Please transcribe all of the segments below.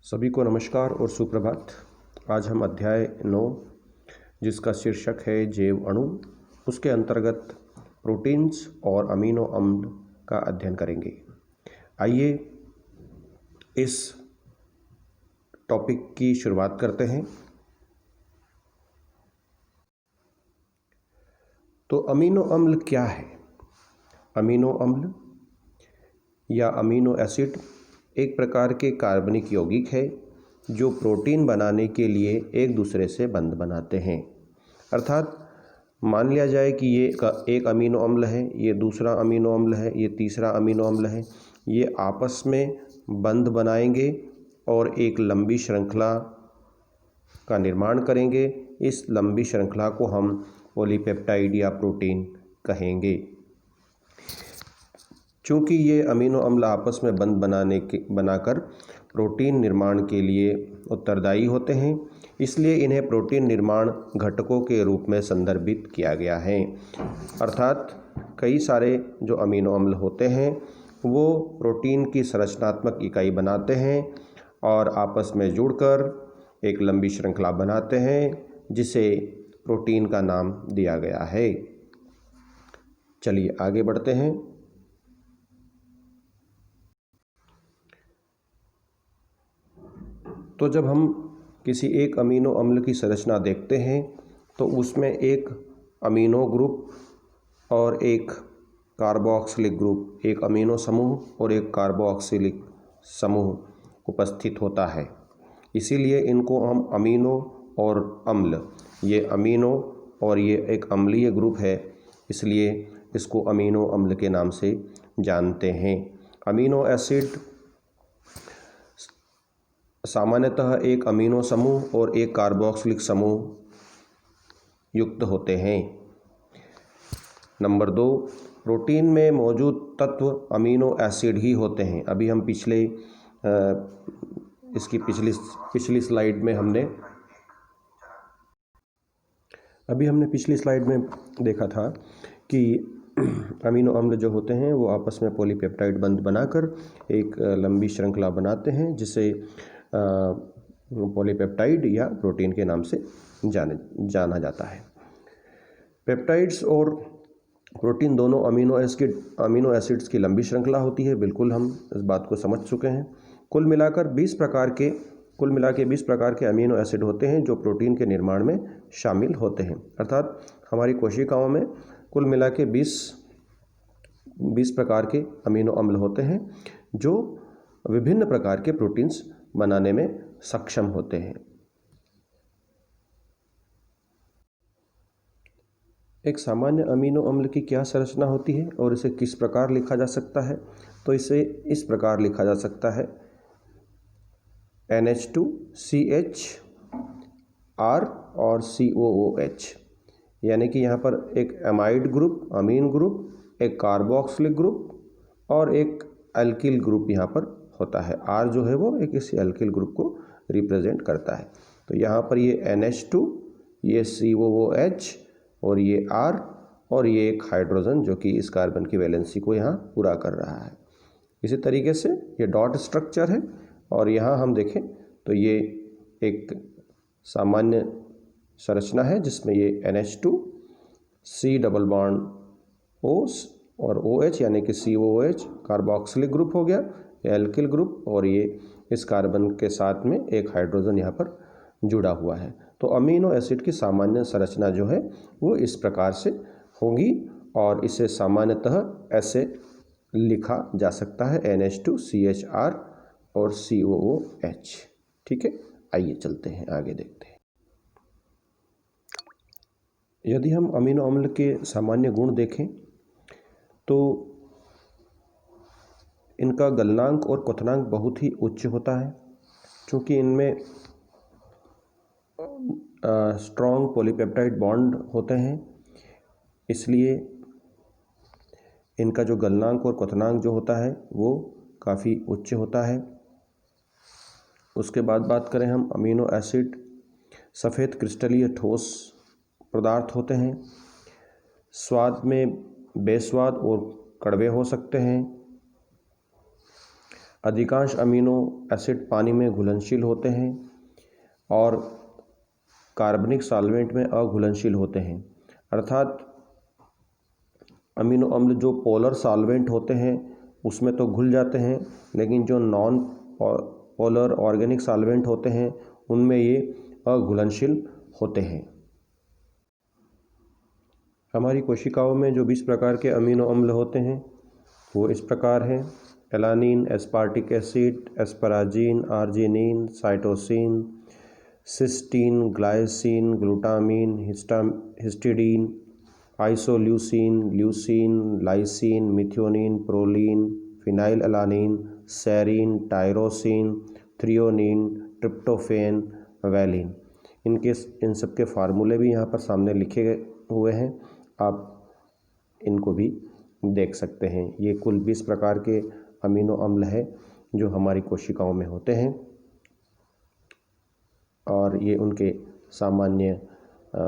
सभी को नमस्कार और सुप्रभात। आज हम अध्याय 9 जिसका शीर्षक है जैव अणु, उसके अंतर्गत प्रोटीन्स और अमीनो अम्ल का अध्ययन करेंगे। आइए इस टॉपिक की शुरुआत करते हैं। तो अमीनो अम्ल क्या है? अमीनो अम्ल या अमीनो एसिड एक प्रकार के कार्बनिक यौगिक है जो प्रोटीन बनाने के लिए एक दूसरे से बंध बनाते हैं। अर्थात मान लिया जाए कि ये एक अमीनो अम्ल है, ये दूसरा अमीनो अम्ल है, ये तीसरा अमीनो अम्ल है, ये आपस में बंध बनाएंगे और एक लंबी श्रृंखला का निर्माण करेंगे। इस लंबी श्रृंखला को हम पॉलीपेप्टाइड या प्रोटीन कहेंगे। चूँकि ये अमीनो अम्ल आपस में बंध बनाकर प्रोटीन निर्माण के लिए उत्तरदायी होते हैं, इसलिए इन्हें प्रोटीन निर्माण घटकों के रूप में संदर्भित किया गया है। अर्थात कई सारे जो अमीनो अम्ल होते हैं वो प्रोटीन की संरचनात्मक इकाई बनाते हैं और आपस में जुड़कर एक लंबी श्रृंखला बनाते हैं जिसे प्रोटीन का नाम दिया गया है। चलिए आगे बढ़ते हैं। तो जब हम किसी एक अमीनो अम्ल की संरचना देखते हैं तो उसमें एक अमीनो ग्रुप और एक कार्बोक्सिलिक ग्रुप, एक अमीनो समूह और एक कार्बोक्सिलिक समूह उपस्थित होता है। इसीलिए इनको हम अमीनो और अम्ल, ये अमीनो और ये एक अम्लीय ग्रुप है, इसलिए इसको अमीनो अम्ल के नाम से जानते हैं। अमीनो एसिड सामान्यतः एक अमीनो समूह और एक कार्बोक्सिलिक समूह युक्त होते हैं। नंबर 2, प्रोटीन में मौजूद तत्व अमीनो एसिड ही होते हैं। अभी हम इसकी पिछली स्लाइड में हमने पिछली स्लाइड में देखा था कि अमीनो अम्ल जो होते हैं वो आपस में पॉलीपेप्टाइड बंध बनाकर एक लंबी श्रृंखला बनाते हैं जिसे पॉलीपेप्टाइड या प्रोटीन के नाम से जाना जाता है। पेप्टाइड्स और प्रोटीन दोनों अमीनो एसिड्स की लंबी श्रृंखला होती है। बिल्कुल हम इस बात को समझ चुके हैं। कुल मिला के 20 प्रकार के अमीनो एसिड होते हैं जो प्रोटीन के निर्माण में शामिल होते हैं। अर्थात हमारी कोशिकाओं में कुल मिला के 20 प्रकार के अमीनो अम्ल होते हैं जो विभिन्न प्रकार के प्रोटीन्स बनाने में सक्षम होते हैं। एक सामान्य अमीनो अम्ल की क्या संरचना होती है और इसे किस प्रकार लिखा जा सकता है? तो इसे इस प्रकार लिखा जा सकता है NH2CH R और COOH, यानी कि यहाँ पर एक एमाइड ग्रुप, अमीन ग्रुप, एक कार्बोक्सिलिक ग्रुप और एक एल्किल ग्रुप यहाँ पर होता है। R जो है वो एक इसी एल्किल ग्रुप को रिप्रेजेंट करता है। तो यहाँ पर ये NH2, ये COOH और ये R और ये एक हाइड्रोजन जो कि इस कार्बन की वैलेंसी को यहाँ पूरा कर रहा है। इसी तरीके से ये डॉट स्ट्रक्चर है और यहाँ हम देखें तो ये एक सामान्य संरचना है जिसमें ये NH2 C double bond O और OH यानी कि COOH कार्बोक्सिलिक ग्रुप हो गया, एल्किल ग्रुप, और ये इस कार्बन के साथ में एक हाइड्रोजन यहाँ पर जुड़ा हुआ है। तो अमीनो एसिड की सामान्य संरचना जो है वो इस प्रकार से होगी और इसे सामान्यतः ऐसे लिखा जा सकता है NH2CHR और COOH। ठीक है, आइए चलते हैं आगे, देखते हैं। यदि हम अमीनो अम्ल के सामान्य गुण देखें तो इनका गलनांक और क्वथनांक बहुत ही उच्च होता है। चूँकि इनमें स्ट्रॉन्ग पॉलीपेप्टाइड बॉन्ड होते हैं, इसलिए इनका जो गलनांक और क्वथनांक जो होता है वो काफ़ी उच्च होता है। उसके बाद बात करें हम, अमीनो एसिड सफ़ेद क्रिस्टलीय ठोस पदार्थ होते हैं। स्वाद में बेस्वाद और कड़वे हो सकते हैं। अधिकांश अमीनो एसिड पानी में घुलनशील होते हैं और कार्बनिक सॉल्वेंट में अघुलनशील होते हैं। अर्थात अमीनो अम्ल जो पोलर सॉल्वेंट होते हैं उसमें तो घुल जाते हैं, लेकिन जो नॉन पोलर ऑर्गेनिक सॉल्वेंट होते हैं उनमें ये अघुलनशील होते हैं। हमारी कोशिकाओं में जो 20 प्रकार के अमीनो अम्ल होते हैं वो इस प्रकार हैं: alanine, aspartic acid, asparagine, arginine, cytosine, cysteine, glycine, glutamine, histidine, isoleucine, leucine, lysine, methionine, proline, phenyl alanine, serine, tyrosine, threonine, tryptophan, valine. इन सब के फार्मूले भी यहाँ पर सामने लिखे हुए हैं, आप इनको भी देख सकते हैं। ये कुल 20 प्रकार के अमीनो अम्ल है जो हमारी कोशिकाओं में होते हैं और ये उनके सामान्य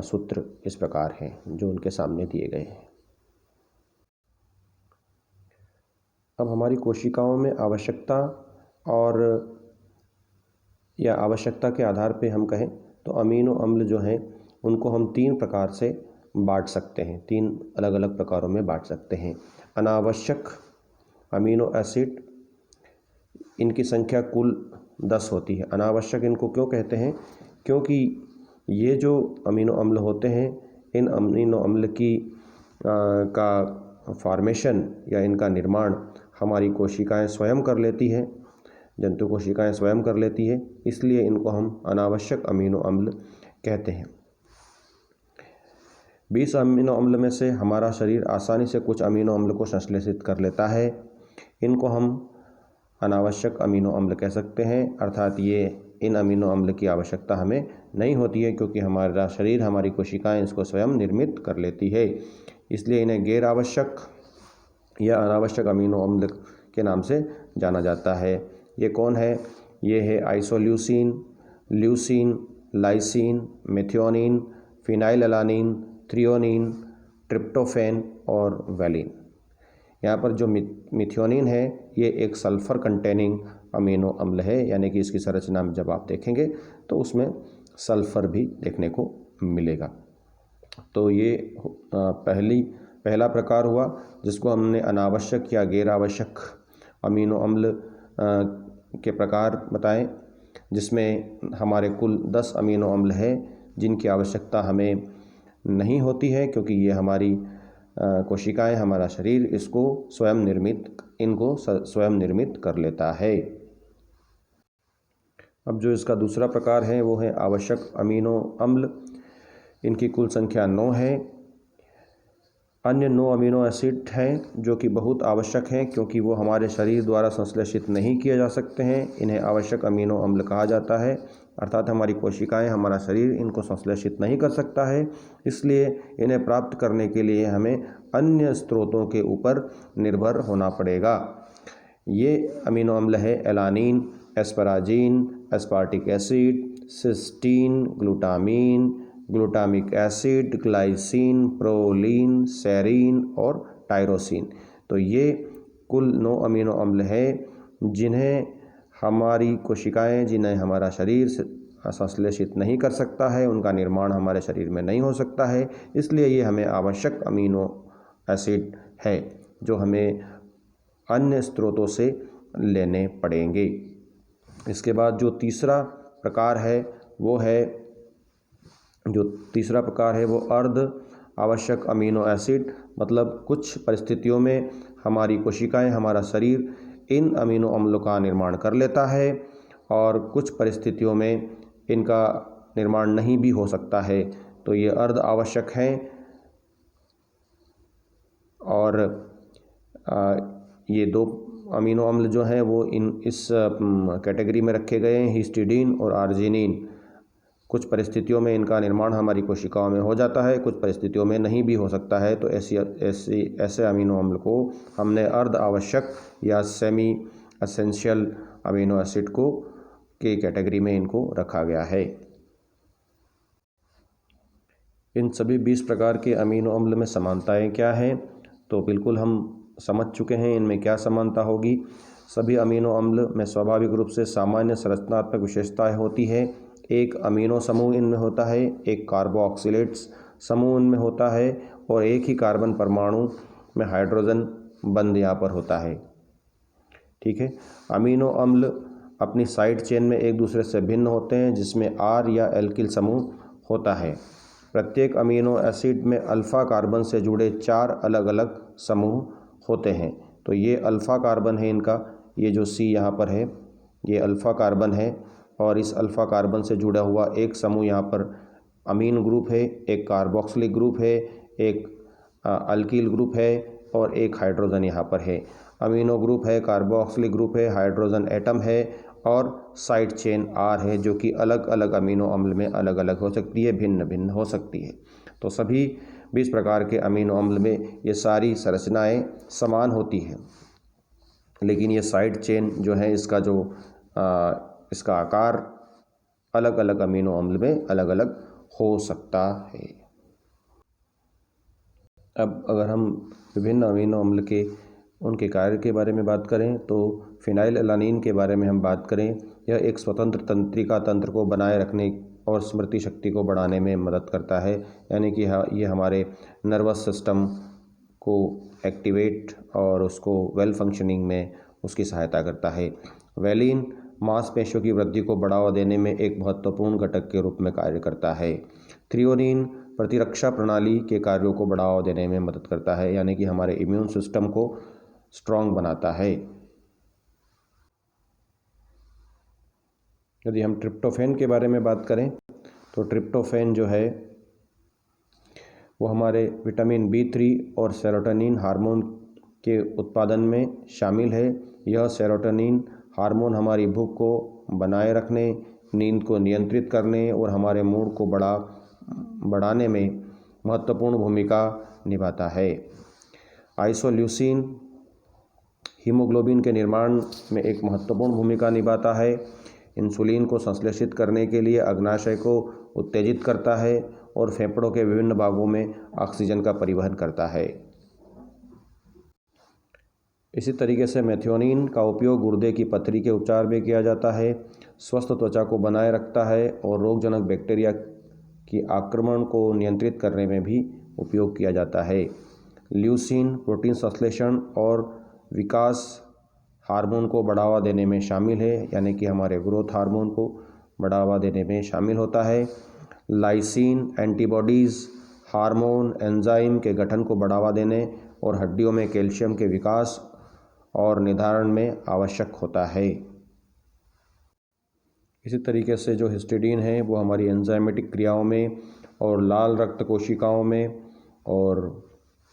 सूत्र इस प्रकार हैं जो उनके सामने दिए गए हैं। अब हमारी कोशिकाओं में आवश्यकता और या आवश्यकता के आधार पे हम कहें तो अमीनो अम्ल जो हैं उनको हम 3 प्रकार से बांट सकते हैं, 3 अलग अलग प्रकारों में बांट सकते हैं। अनावश्यक अमीनो एसिड, इनकी संख्या कुल 10 होती है। अनावश्यक इनको क्यों कहते हैं? क्योंकि ये जो अमीनो अम्ल होते हैं, इन अमीनो अम्ल की का फॉर्मेशन या इनका निर्माण हमारी कोशिकाएं स्वयं कर लेती है, जंतु कोशिकाएं स्वयं कर लेती है, इसलिए इनको हम अनावश्यक अमीनो अम्ल कहते हैं। 20 अमीनो अम्ल में से हमारा शरीर आसानी से कुछ अमीनो अम्ल को संश्लेषित कर लेता है, इनको हम अनावश्यक अमीनो अम्ल कह सकते हैं। अर्थात ये इन अमीनो अम्ल की आवश्यकता हमें नहीं होती है क्योंकि हमारा शरीर, हमारी कोशिकाएं इसको स्वयं निर्मित कर लेती है, इसलिए इन्हें गैर आवश्यक या अनावश्यक अमीनो अम्ल के नाम से जाना जाता है। ये कौन है? ये है isoleucine, leucine, lysine, methionine, phenyl alanine, threonine, tryptophan और वैलिन। यहाँ पर जो मिथियोनिन है ये एक सल्फ़र कंटेनिंग अमीनो अम्ल है, यानी कि इसकी संरचना में जब आप देखेंगे तो उसमें सल्फ़र भी देखने को मिलेगा। तो ये पहला प्रकार हुआ जिसको हमने अनावश्यक या गैर आवश्यक अमीनो अम्ल के प्रकार बताएं, जिसमें हमारे कुल 10 अमीनो अम्ल हैं जिनकी आवश्यकता हमें नहीं होती है क्योंकि ये हमारी कोशिकाएं, हमारा शरीर इनको स्वयं निर्मित कर लेता है। अब जो इसका दूसरा प्रकार है वो है आवश्यक अमीनो अम्ल। इनकी कुल संख्या 9 है। अन्य 9 अमीनो एसिड हैं जो कि बहुत आवश्यक हैं क्योंकि वो हमारे शरीर द्वारा संश्लेषित नहीं किए जा सकते हैं, इन्हें आवश्यक अमीनो अम्ल कहा जाता है। अर्थात हमारी कोशिकाएं, हमारा शरीर इनको संश्लेषित नहीं कर सकता है, इसलिए इन्हें प्राप्त करने के लिए हमें अन्य स्रोतों के ऊपर निर्भर होना पड़ेगा। ये अमीनो अम्ल है alanine, asparagine, aspartic acid, cysteine, glutamine, glutamic acid, glycine, proline, serine और टायरोसिन। तो ये कुल 9 अमीनो अम्ल हैं जिन्हें हमारी कोशिकाएं, जिन्हें हमारा शरीर संश्लेषित नहीं कर सकता है, उनका निर्माण हमारे शरीर में नहीं हो सकता है, इसलिए ये हमें आवश्यक अमीनो एसिड है जो हमें अन्य स्रोतों से लेने पड़ेंगे। इसके बाद जो तीसरा प्रकार है वो अर्ध आवश्यक अमीनो एसिड। मतलब कुछ परिस्थितियों में हमारी कोशिकाएं, हमारा शरीर इन अमीनो अम्लों का निर्माण कर लेता है और कुछ परिस्थितियों में इनका निर्माण नहीं भी हो सकता है, तो ये अर्ध आवश्यक हैं। और ये 2 अमीनो अम्ल जो हैं वो इस कैटेगरी में रखे गए हैं, हिस्टिडीन और आर्जिनिन। कुछ परिस्थितियों में इनका निर्माण हमारी कोशिकाओं में हो जाता है, कुछ परिस्थितियों में नहीं भी हो सकता है, तो ऐसे अमीनो अम्ल को हमने अर्ध आवश्यक या सेमी एसेंशियल अमीनो एसिड के कैटेगरी में इनको रखा गया है। इन सभी 20 प्रकार के अमीनो अम्ल में समानताएं क्या हैं? तो बिल्कुल हम समझ चुके हैं इनमें क्या समानता होगी। सभी अमीनो अम्ल में स्वाभाविक रूप से सामान्य संरचनात्मक विशेषताएं होती है। एक अमीनो समूह इनमें होता है, एक कार्बोक्सिलेट्स समूह इनमें होता है और एक ही कार्बन परमाणु में हाइड्रोजन बंध यहाँ पर होता है। ठीक है। अमीनो अम्ल अपनी साइड चेन में एक दूसरे से भिन्न होते हैं, जिसमें आर या एल्किल समूह होता है। प्रत्येक अमीनो एसिड में अल्फ़ा कार्बन से जुड़े 4 अलग अलग समूह होते हैं। तो ये अल्फ़ा कार्बन है इनका, ये जो सी यहाँ पर है ये अल्फ़ा कार्बन है और इस अल्फ़ा कार्बन से जुड़ा हुआ एक समूह यहाँ पर अमीन ग्रुप है, एक कार्बोक्सिलिक ग्रुप है, एक अल्कील ग्रुप है और एक हाइड्रोजन यहाँ पर है। अमीनो ग्रुप है, कार्बोक्सिलिक ग्रुप है, हाइड्रोजन एटम है और साइड चेन आर है, जो कि अलग अलग अमीनो अम्ल में अलग अलग हो सकती है, भिन्न भिन्न हो सकती है। तो सभी 20 प्रकार के अमीनो अम्ल में ये सारी संरचनाएं समान होती हैं, लेकिन ये साइड चेन जो है इसका इसका आकार अलग अलग अमीनो अम्ल में अलग अलग हो सकता है। अब अगर हम विभिन्न अमीनो अम्ल के उनके कार्य के बारे में बात करें तो फिनाइल एलानीन के बारे में हम बात करें, यह एक स्वतंत्र तंत्रिका तंत्र को बनाए रखने और स्मृति शक्ति को बढ़ाने में मदद करता है, यानी कि ये हमारे नर्वस सिस्टम को एक्टिवेट और उसको वेल फंक्शनिंग में उसकी सहायता करता है। वेलिन मांसपेशियों की वृद्धि को बढ़ावा देने में एक महत्वपूर्ण घटक के रूप में कार्य करता है। थ्रियोनिन प्रतिरक्षा प्रणाली के कार्यों को बढ़ावा देने में मदद करता है, यानी कि हमारे इम्यून सिस्टम को स्ट्रॉन्ग बनाता है। यदि हम ट्रिप्टोफैन के बारे में बात करें तो ट्रिप्टोफैन जो है वो हमारे विटामिन B3 और सेरोटोनिन हार्मोन के उत्पादन में शामिल है। यह सेरोटोनिन हार्मोन हमारी भूख को बनाए रखने, नींद को नियंत्रित करने और हमारे मूड को बढ़ाने में महत्वपूर्ण भूमिका निभाता है। आइसोल्यूसिन हीमोग्लोबिन के निर्माण में एक महत्वपूर्ण भूमिका निभाता है। इंसुलिन को संश्लेषित करने के लिए अग्नाशय को उत्तेजित करता है और फेफड़ों के विभिन्न भागों में ऑक्सीजन का परिवहन करता है। इसी तरीके से मेथियोनिन का उपयोग गुर्दे की पथरी के उपचार में किया जाता है, स्वस्थ त्वचा को बनाए रखता है और रोगजनक बैक्टीरिया की आक्रमण को नियंत्रित करने में भी उपयोग किया जाता है। ल्यूसीन प्रोटीन संश्लेषण और विकास हार्मोन को बढ़ावा देने में शामिल है, यानी कि हमारे ग्रोथ हार्मोन को बढ़ावा देने में शामिल होता है। लाइसिन एंटीबॉडीज़ हार्मोन एंजाइम के गठन को बढ़ावा देने और हड्डियों में कैल्शियम के विकास और निर्धारण में आवश्यक होता है। इसी तरीके से जो हिस्टिडीन है वो हमारी एंजाइमेटिक क्रियाओं में और लाल रक्त कोशिकाओं में और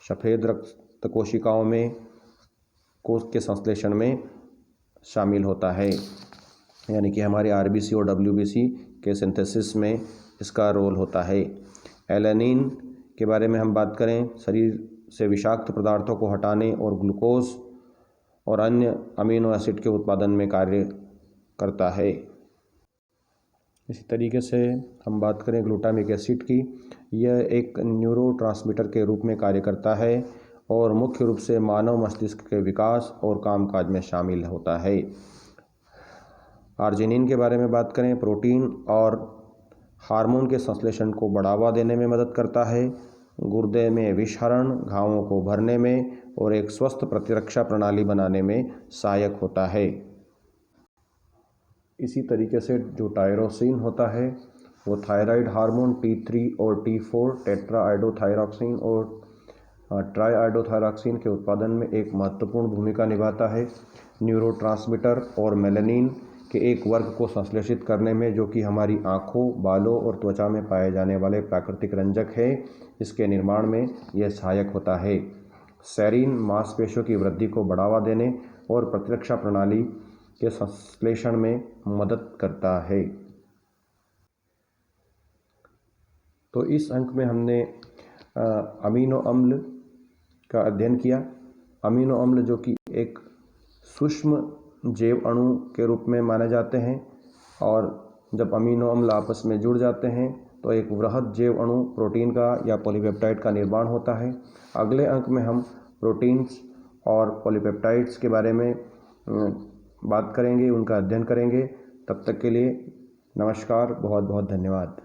सफ़ेद रक्त कोशिकाओं में कोष के संश्लेषण में शामिल होता है, यानी कि हमारे RBC और WBC के सिंथेसिस में इसका रोल होता है। एलेनिन के बारे में हम बात करें, शरीर से विषाक्त पदार्थों को हटाने और ग्लूकोज और अन्य अमीनो एसिड के उत्पादन में कार्य करता है। इसी तरीके से हम बात करें ग्लूटामिक एसिड की, यह एक न्यूरोट्रांसमीटर के रूप में कार्य करता है और मुख्य रूप से मानव मस्तिष्क के विकास और कामकाज में शामिल होता है। आर्जिनिन के बारे में बात करें, प्रोटीन और हार्मोन के संश्लेषण को बढ़ावा देने में मदद करता है, गुर्दे में विषहरण, घावों को भरने में और एक स्वस्थ प्रतिरक्षा प्रणाली बनाने में सहायक होता है। इसी तरीके से जो टायरोसिन होता है वो थायराइड हार्मोन T3 और T4 टेट्राआइडोथायरॉक्सिन और ट्राईआइडोथायरॉक्सिन के उत्पादन में एक महत्वपूर्ण भूमिका निभाता है। न्यूरोट्रांसमीटर और मेलानिन के एक वर्ग को संश्लेषित करने में, जो कि हमारी आँखों, बालों और त्वचा में पाए जाने वाले प्राकृतिक रंजक है, इसके निर्माण में यह सहायक होता है। सेरीन मांसपेशियों की वृद्धि को बढ़ावा देने और प्रतिरक्षा प्रणाली के संश्लेषण में मदद करता है। तो इस अंक में हमने अमीनो अम्ल का अध्ययन किया। अमीनो अम्ल जो कि एक सूक्ष्म जैव अणु के रूप में माने जाते हैं और जब अमीनो अम्ल आपस में जुड़ जाते हैं तो एक वृहद जैव अणु प्रोटीन का या पॉलीपेप्टाइड का निर्माण होता है। अगले अंक में हम प्रोटीन्स और पॉलीपेप्टाइड्स के बारे में बात करेंगे, उनका अध्ययन करेंगे। तब तक के लिए नमस्कार, बहुत बहुत धन्यवाद।